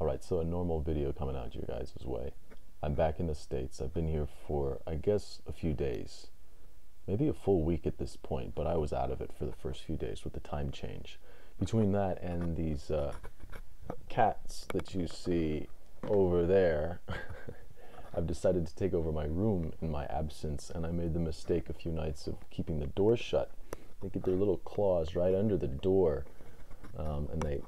Alright, so a normal video coming out your guys' way. I'm back in the States. I've been here for, I guess, a few days. Maybe a full week at this point, but I was out of it for the first few days with the time change. Between that and these cats that you see over there, I've decided to take over my room in my absence, and I made the mistake a few nights of keeping the door shut. They get their little claws right under the door, and they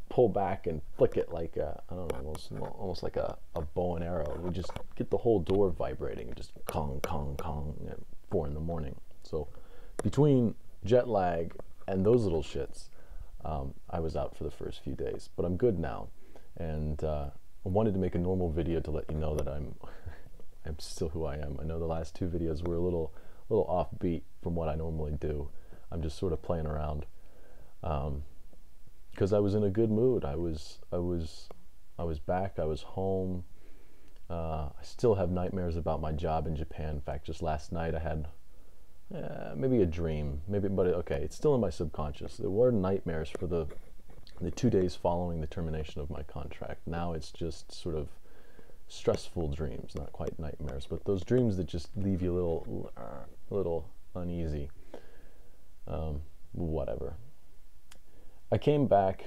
pull back and flick it like a, I don't know, almost like a bow and arrow. We just get the whole door vibrating, just kong, kong, kong at 4 in the morning. So between jet lag and those little shits, I was out for the first few days, but I'm good now. And I wanted to make a normal video to let you know that I'm still who I am. I know the last 2 videos were a little offbeat from what I normally do. I'm just sort of playing around. Because I was in a good mood. I was back. I was home. I still have nightmares about my job in Japan. In fact, just last night I had maybe a dream, but okay, it's still in my subconscious. There were nightmares for the 2 days following the termination of my contract. Now it's just sort of stressful dreams, not quite nightmares, but those dreams that just leave you a little uneasy. Whatever. I came back,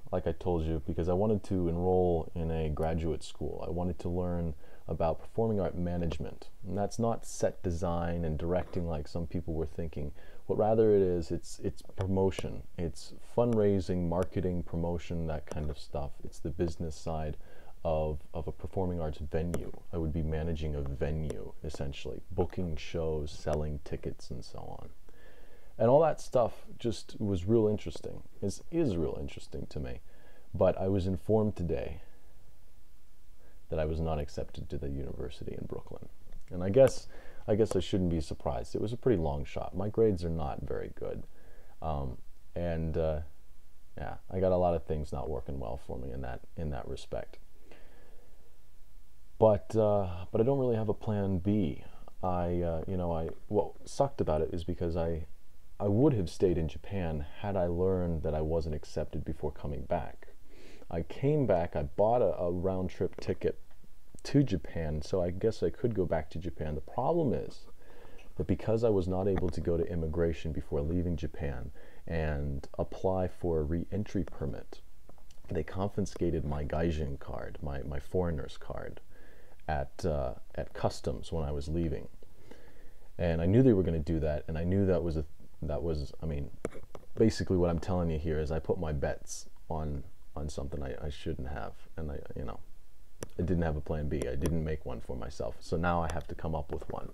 like I told you, because I wanted to enroll in a graduate school. I wanted to learn about performing art management. And that's not set design and directing like some people were thinking. What rather it is, it's promotion. It's fundraising, marketing, promotion, that kind of stuff. It's the business side of a performing arts venue. I would be managing a venue, essentially, booking shows, selling tickets, and so on. And all that stuff just was real interesting, is real interesting to me. But I was informed today that I was not accepted to the university in Brooklyn. And I guess I shouldn't be surprised. It was a pretty long shot. My grades are not very good. Yeah, I got a lot of things not working well for me in that respect. But I don't really have a plan B. What sucked about it is because I would have stayed in Japan had I learned that I wasn't accepted before coming back. I came back, I bought a round-trip ticket to Japan, so I guess I could go back to Japan. The problem is that because I was not able to go to immigration before leaving Japan and apply for a re-entry permit, they confiscated my gaijin card, my foreigner's card, at customs when I was leaving. And I knew they were going to do that, and I knew that was, I mean, basically what I'm telling you here is I put my bets on something I shouldn't have, and I didn't have a plan B. I didn't make one for myself, so now I have to come up with one.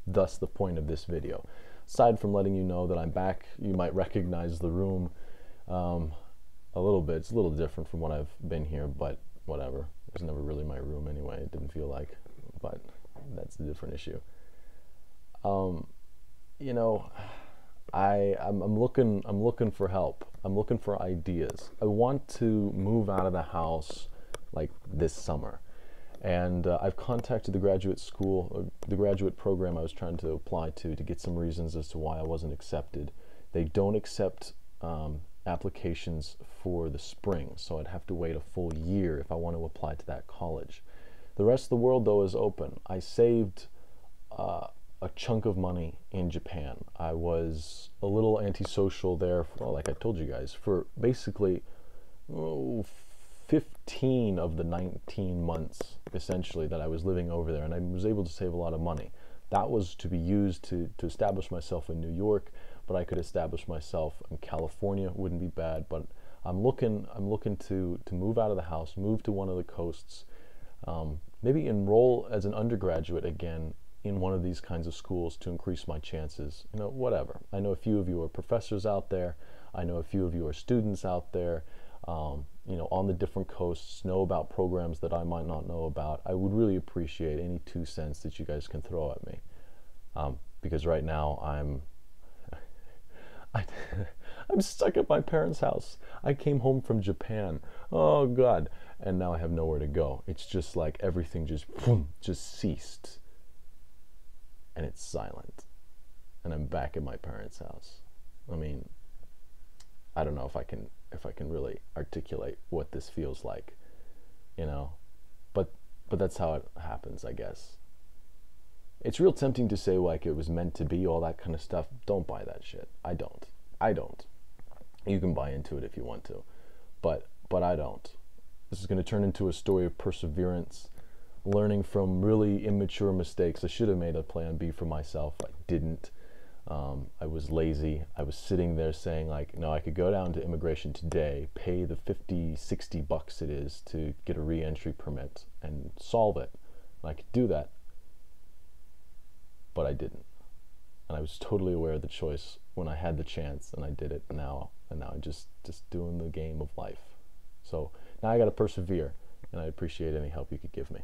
Thus the point of this video. Aside from letting you know that I'm back, you might recognize the room a little bit. It's a little different from what I've been here, but whatever. It was never really my room anyway. It didn't feel like, but that's a different issue. I'm looking for help. I'm looking for ideas. I want to move out of the house like this summer. And I've contacted the graduate school, the graduate program I was trying to apply to get some reasons as to why I wasn't accepted. They don't accept applications for the spring, so I'd have to wait a full year if I want to apply to that college. The rest of the world, though, is open. I saved a chunk of money in Japan. I was a little antisocial there, like I told you guys, for basically 15 of the 19 months, essentially, that I was living over there, and I was able to save a lot of money. That was to be used to establish myself in New York, but I could establish myself in California. Wouldn't be bad, but I'm looking to move out of the house, move to one of the coasts, maybe enroll as an undergraduate again in one of these kinds of schools to increase my chances, whatever. I know a few of you are professors out there. I know a few of you are students out there, on the different coasts, know about programs that I might not know about. I would really appreciate any 2 cents that you guys can throw at me. Because right now I'm stuck at my parents' house. I came home from Japan. Oh God. And now I have nowhere to go. It's just like everything just ceased. And it's silent. And I'm back at my parents' house. I mean, I don't know if I can really articulate what this feels like. you know. But that's how it happens, I guess. It's real tempting to say like it was meant to be, all that kind of stuff. Don't buy that shit. I don't. I don't. You can buy into it if you want to, but I don't. This is going to turn into a story of perseverance, learning from really immature mistakes. I should have made a plan B for myself. I didn't. I was lazy. I was sitting there saying like, no, I could go down to immigration today, pay the 50, 60 bucks it is to get a re-entry permit and solve it. And I could do that, but I didn't. And I was totally aware of the choice when I had the chance, and I did it now. And now I'm just doing the game of life. So now I got to persevere, and I appreciate any help you could give me.